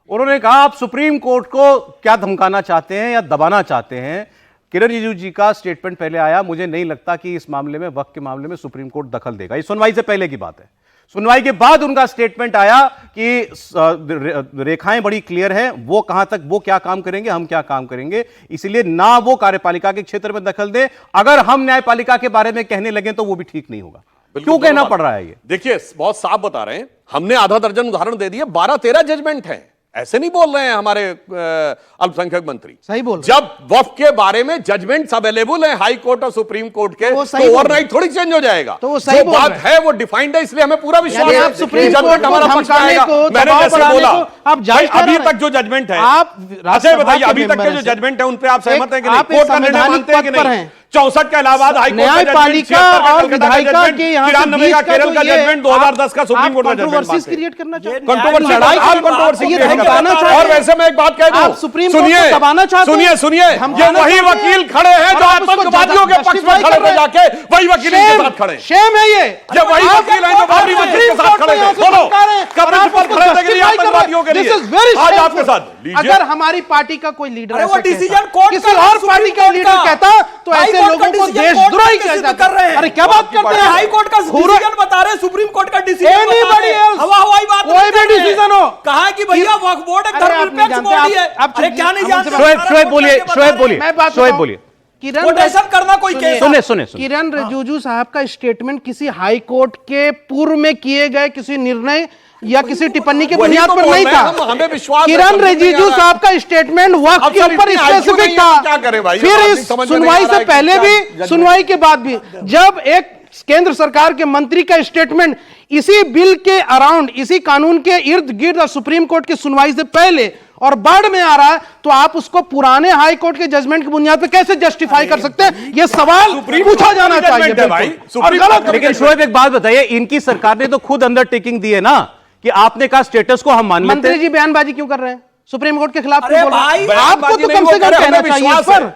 उन्होंने कहा आप सुप्रीम कोर्ट को क्या धमकाना चाहते हैं या दबाना चाहते हैं। किरण रिजिजू जी का स्टेटमेंट पहले आया, मुझे नहीं लगता कि इस मामले में, वक्त के मामले में सुप्रीम कोर्ट दखल देगा। ये सुनवाई से पहले की बात है। सुनवाई के बाद उनका स्टेटमेंट आया कि रेखाएं बड़ी क्लियर हैं, वो कहां तक, वो क्या काम करेंगे, हम क्या काम करेंगे, इसलिए ना वो कार्यपालिका के क्षेत्र में दखल दे। अगर हम न्यायपालिका के बारे में कहने लगे तो वो भी ठीक नहीं होगा। क्यों कहना पड़ रहा है ये? देखिए, बहुत साफ बता रहे हैं, हमने आधा दर्जन उदाहरण दे दिए, 12-13 जजमेंट हैं। ऐसे नहीं बोल रहे हैं हमारे अल्पसंख्यक मंत्री, सही बोल रहे। जब वक्फ के बारे में जजमेंट्स अवेलेबल हैं हाई कोर्ट और सुप्रीम कोर्ट के, तो ओवरनाइट थोड़ी चेंज हो जाएगा। तो वो सही जो बात है वो डिफाइंड है, इसलिए हमें पूरा विश्वास है आप सुप्रीम कोर्ट हमारा पक्ष में आएगा। मैंने जैसे बोला, अभी तक जो जजमेंट है, आप अच्छा बताइए, अभी तक के जो जजमेंट है उन पे आप सहमत हैं कि नहीं? कोर्ट का निर्णय मानते हैं कि नहीं? 64 का इलाहाबाद हाई कोर्ट का जजमेंट, 76 का कलकत्ता का जजमेंट, 93 का केरल का जजमेंट, 2010 का सुप्रीम कोर्ट का जजमेंट क्रिएट करना चाहिए। कंट्रोवर्सी और वैसे मैं एक बात कह दूं, सुप्रीम सुनिए कोर्ट को दबाना चाहते हैं। सुनिए, ये वही वकील खड़े हैं जो आतंकवादियों के पक्ष में खड़े थे, जाके वही वकील इनके साथ खड़े। शेम है ये वही वकील हैं जो बाबरी मस्जिद के साथ खड़े थे। बोलो, कब्र पर खड़े थे आतंकवादियों के लिए। आज आपके साथ अगर हमारी पार्टी का कोई लीडर वो डिसीजन कोर्ट किसी और पार्टी का लीडर कहता तो ऐसे लोगों को देशद्रोही कहा जाता है। अरे क्या बात करते हैं? हाई कोर्ट का डिसीजन बता रहे हैं, सुप्रीम कोर्ट का डिसीजन हवा हवाई बात, कोई भी डिसीजन हो, कहा कि भैया वक्फ बोर्ड एक धर्मनिरपेक्ष बॉडी है। अरे क्या नहीं जानते? शोएब बोलिए। कोटेशन करना कोई केस। सुने किरण रिजिजू साहब का स्टेटमेंट किसी हाई कोर्ट के पूर्व में किए गए किसी निर्णय या किसी टिप्पणी के बुनियाद पर नहीं था। हमें विश्वास, किरण रिजिजू साहब का स्टेटमेंट वक्त के ऊपर स्पेसिफिक था। फिर इस सुनवाई से पहले भी, सुनवाई के बाद भी, जब एक केंद्र सरकार के मंत्री का स्टेटमेंट इसी बिल के अराउंड, इसी कानून के इर्द गिर्द और सुप्रीम कोर्ट की सुनवाई से पहले और बाद में आ रहा है, तो आप उसको पुराने हाई कोर्ट के जजमेंट की बुनियाद पर कैसे जस्टिफाई कर सकते हैं? यह सवाल पूछा जाना चाहिए। लेकिन शोएब एक बात बताइए, इनकी सरकार ने तो खुद अंडरटेकिंग दी है ना कि आपने कहा स्टेटस को हम मान लेते हैं। मंत्री जी बयानबाजी क्यों कर रहे हैं? सुप्रीम कोर्ट के खिलाफ अरे क्यों बोल रहे हैं? आपको तो कम से कम कहना चाहिए पर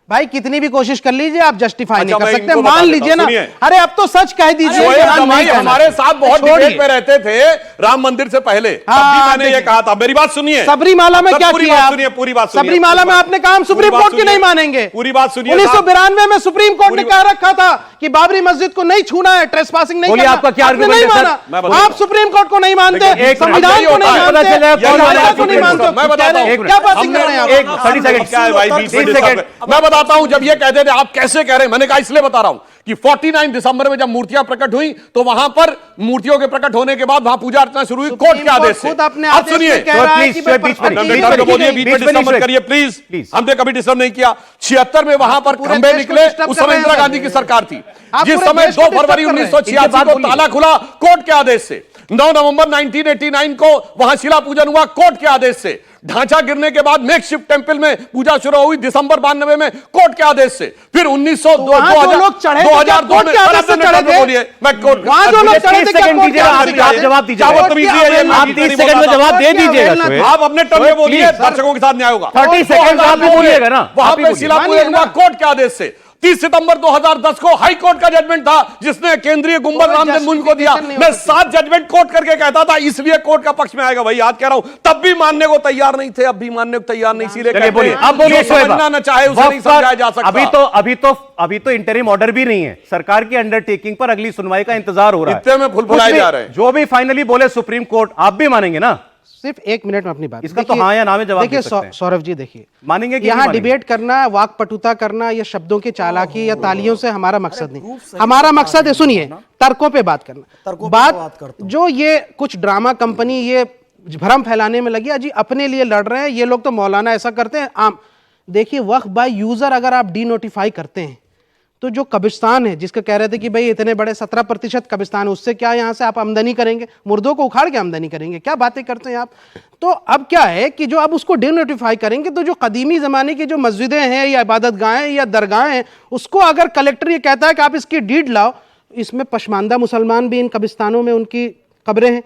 भाई, कितनी भी कोशिश कर लीजिए आप जस्टिफाई नहीं कर सकते। मान लीजिए ना, अरे अब तो सच कह दीजिए। हमारे साथ बहुत डिबेट में रहते थे राम मंदिर से पहले, तब भी मैंने ये कहा था। मेरी बात सुनिए। सबरीमाला में क्या किया? सुनिए, पूरी बात सुनिए। सबरीमाला में आपने कहा हम सुप्रीम कोर्ट की नहीं मानेंगे। पूरी बात सुनिए। 1992 में सुप्रीम कोर्ट ने कह रखा था कि बाबरी मस्जिद को नहीं छूना है, ट्रेसपासिंग नहीं करना। आपका क्या आपने नहीं माना। आप सुप्रीम कोर्ट को नहीं मानते, संविधान को नहीं मानते, मैं बताता हूं क्या बात कर रहे हैं आप? मैं बताता हूं, जब ये कहते थे आप कैसे कह रहे हैं, मैंने कहा इसलिए बता रहा हूं कि 49 दिसंबर में जब मूर्तियां प्रकट हुई तो वहां पर मूर्तियों के प्रकट होने के बाद वहां पूजा अर्चना शुरू हुई कोर्ट के आदेश से। अब सुनिए, डिस्टर्ब करिए प्लीज, हमने कभी डिस्टर्ब नहीं किया। 76 में वहां पर खंबे निकले, उस समय इंदिरा गांधी की सरकार थी, जिस समय 2 फरवरी 1986 को ताला खुला कोर्ट के आदेश से। 9 नवंबर 1989 को वहां शिला पूजन हुआ कोर्ट के आदेश से। ढांचा गिरने के बाद मेकशिफ्ट टेंपल में पूजा शुरू हुई दिसंबर 92 में कोर्ट के आदेश से। फिर 2002 में आप जवाब दीजिए, आप 30 सेकंड में जवाब दे दीजिएगा। आप अपने टर्म में बोलिए, दर्शकों के साथ न्याय होगा। 30 सेकंड आप भी बोलिएगा ना। वहां पे शिला पूजन हुआ कोर्ट के आदेश से। 30 सितंबर 2010 को हाई कोर्ट का जजमेंट था जिसने केंद्रीय गुंबद राम जन्मभूमि को दिया। मैं 7 जजमेंट कोर्ट करके कहता था, इसलिए कोर्ट का पक्ष में आएगा। भाई याद कह रहा हूं, तब भी मानने को तैयार नहीं थे, अब भी मानने को तैयार नहीं। इसीलिए अब बोलिए, समझना न चाहे उसे नहीं समझाया जा सकता। अभी तो इंटरिम ऑर्डर भी नहीं है, सरकार की अंडरटेकिंग पर अगली सुनवाई का इंतजार हो रहा है। इतने में फुलफुलाए जा रहे हैं। जो भी फाइनली बोले सुप्रीम कोर्ट, आप भी मानेंगे ना? सिर्फ 1 मिनट में अपनी बात, इसका तो हाँ या ना में जवाब दे सकते हैं। सौरभ जी देखिए, मानेंगे कि यहाँ डिबेट करना, वाकपटुता करना, या शब्दों की चालाकी या तालियों से हमारा मकसद नहीं। हमारा मकसद है, सुनिए, तर्कों पे बात करना। बात जो ये कुछ ड्रामा कंपनी ये भ्रम फैलाने में लगी, अजी अपने लिए लड़ रहे हैं ये लोग, तो मौलाना ऐसा करते हैं आम। देखिए, वक्फ बाय यूजर अगर आप डीनोटिफाई करते हैं तो जो कब्रिस्तान है, जिसका कह रहे थे कि भाई इतने बड़े 17% कब्रिस्तान है, उससे क्या यहाँ से आप आमदनी करेंगे? मुर्दों को उखाड़ के आमदनी करेंगे? क्या बातें करते हैं आप? तो अब क्या है कि जो अब उसको डीनोटिफाई करेंगे तो जो कदीमी ज़माने की जो मस्जिदें हैं या इबादत गाहें या दरगाहें हैं, उसको अगर कलेक्टर ये कहता है कि आप इसकी डीड लाओ, इसमें पशमानदा मुसलमान भी इन कब्रिस्तानों में उनकी कब्रें हैं,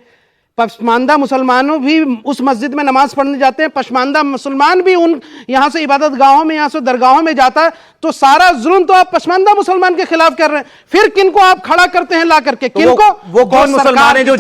पसमानदा मुसलमानों भी उस मस्जिद में नमाज पढ़ने जाते हैं, पसमानदा मुसलमान भी उन यहाँ से इबादत गाहों में, यहाँ से दरगाहों में जाता है। तो सारा जुल्म तो आप पसमानदा मुसलमान के खिलाफ कर रहे हैं। फिर किनको आप खड़ा करते हैं ला करके? किनको? वो कौन मुसलमान है जो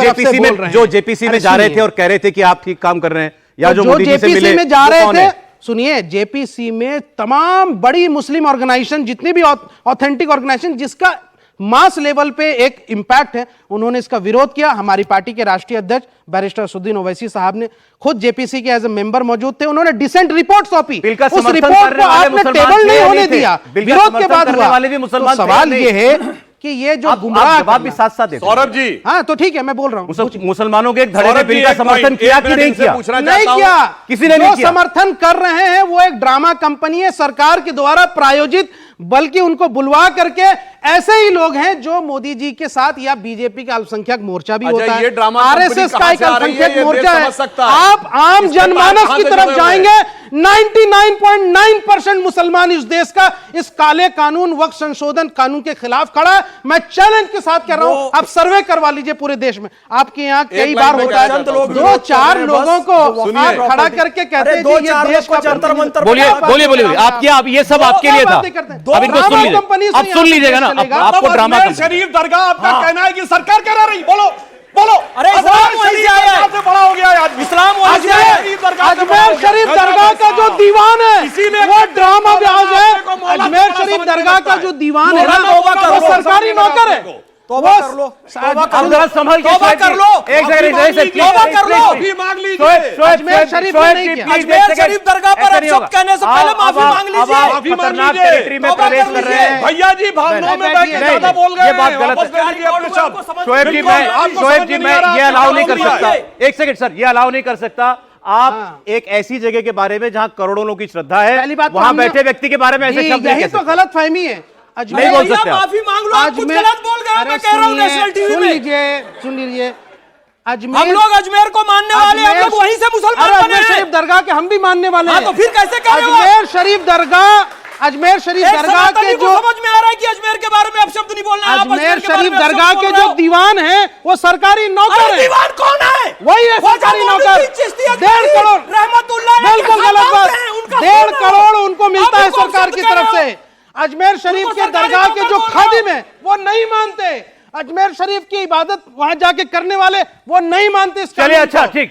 जेपीसी में जा रहे थे और कह रहे थे कि आप ठीक काम कर रहे हैं? या जो मोदी जी से मिले, जेपीसी में जा वो रहे कौन थे, है? सुनिए, जेपीसी में तमाम बड़ी मुस्लिम ऑर्गेनाइजेशन, जितनी भी ऑथेंटिक ऑर्गेनाइजेशन जिसका मास लेवल पे एक इंपैक्ट है, उन्होंने इसका विरोध किया। हमारी पार्टी के राष्ट्रीय अध्यक्ष बैरिस्टर असदुद्दीन ओवैसी साहब ने खुद जेपीसी के एज ए मेंबर मौजूद थे, उन्होंने डिसेंट रिपोर्ट सौंपी। बिल का उस समर्थन रिपोर्ट करने को वाले आपने मुसलमान टेबल थे नहीं या होने नहीं थे? दिया, बिल का विरोध के समर्थन बाद करने हुआ। वाले भी तो मुसलमान थे या सवाल नहीं? ये है कि ये जो आप गुमराह जवाब भी करना- साथ साथ देते हैं। सौरभ जी, हाँ तो ठीक है, मैं बोल रहा हूँ। मुसलमानों के एक धड़े ने सौरभ बिल जी, का एक समर्थन पॉइंट, किया एक कि मिनट नहीं इनसे किया? पूछना नहीं चाहता हूं। किया, किसी ने नहीं जो किया। समर्थन कर रहे हैं वो एक ड्रामा कंपनी है, सरकार के द्वारा प्रायोजित, बल्कि उनको बुलवा करके ऐसे ही लोग हैं जो मोदी जी के साथ, या बीजेपी का अल्पसंख्यक मोर्चा भी अच्छा, होता ये है, ड्रामा आरएसएस कंपनी का कहां एक से आ रही है, अल्पसंख्यक ये मोर्चा देश है। समझ सकता है। आप आम इसके जनमानस कहां की से तरफ जुड़े हुए हैं? जाएंगे, 99.9% मुसलमान इस देश का इस काले कानून, वक्फ संशोधन कानून के खिलाफ खड़ा है। मैं चैलेंज के साथ कह रहा हूं, आप सर्वे करवा लीजिए पूरे देश में, आपके यहाँ कई बार लाइन में होता है, कहना चाहता हूं। दो चार लोगों को सुनिए। आप खड़ा करके कहते हैं दो जी चार ये देश लोग को का जंतर मंतर बोलिए बना- बोलिए बोलिए, आप क्या, अब ये सब आपके लिए था, अब इनको सुन लीजिए, अब सुन लीजिएगा ना, अब आपको ड्रामा अजमेर शरीफ दरगाह आपका कहना है कि सरकार करा रही, बोलो बोलो। अरे इस्लाम अजमेर वहीं शरीफ से आया है। दरगाह से बड़ा हो गया आज इस्लाम वहीं से आया है। अजमेर शरीफ दरगाह का जो दीवान है इसीलिए वो ड्रामा ब्याज है। आपको मौला अजमेर थोड़ा शरीफ समझने दरगाह लगता का है। जो दीवान है मौला ना, तौबा कर वो लो, सरकारी समझने नौकर है। लगता है। तौबा कर लो, तौबा कर अब लो, जरा संभल के तौबा शोएब कर जी, लो, एक सेकंड, माफी एक सेकंड, तौबा please, कर लो, please, माफी मांग लीजिए। अजमेर शरीफ ने नहीं किया। अजमेर शरीफ दरगाह पर अब सब कहने से पहले माफी मांग लीजिए। माफी मांग खतरनाक लीजिए। टेरिटरी में तौबा प्रवेश कर कर रहे लीजिए। हैं। भैया जी भावनाओं में बह के नहीं, ज्यादा बोल गए ये बात हैं। गलत वापस है। ले लीजिए अपने शब्द। शोएब जी, बिल्कुल, मैं आपको शोएब समझ जी, नहीं मैं आ रहा, ये आपका अलाउ नहीं कर क्या सकता, है? एक सेकंड सर, ये अलाउ नहीं कर सकता। आप एक ऐसी जगह के बारे में जहां करोड़ों लोगों की श्रद्धा है, पहली बात तो वहां हमने- बैठे व्यक्ति के बारे में ऐसे जी, शब्द नहीं यही कह तो सकते। गलत फहमी है। नहीं बोल भैया सकते आप। माफी मांग लो, आप कुछ गलत बोल गए हो, मैं कह रहा हूं नेशनल टीवी सुन में। लीजिए, सुन लीजिए। अजमेर, हम लोग अजमेर को मानने वाले, हम लोग वहीं से मुसलमान अरे बने अजमेर हैं। शरीफ दरगाह के हम भी मानने वाले हाँ, हैं। तो फिर कैसे कह रहे हो आप? अजमेर शरीफ एक दरगाह के सनातनी को जो समझ में आ रहा है कि अजमेर के बारे में आप शब्द नहीं बोलना है। आप अजमेर के बारे शरीफ में अपशब्द दरगाह बोल के रहे जो हो। दीवान है वो सरकारी नौकर अरे है। दीवान कौन है? वही है ख्वाजा सरकारी मोहम्मद नौकर। बिन चिश्ती 1.5 करोड़, रहमतुल्लाह अलैह बिल्कुल के गलत खानदान बात। से हैं, उनका 1.5 खून है। करोड़ उनको मिलता आप है उनको सरकार अपशब्द की कह तरफ रहे हो। से। अजमेर शरीफ उनको के सरकारी दरगाह के नौकर जो बोल रहे हो। खादिम है वो नहीं मानते। अजमेर शरीफ की इबादत वहां जाके करने वाले वो नहीं मानते इस चलिए, कानून अच्छा, को। ठीक।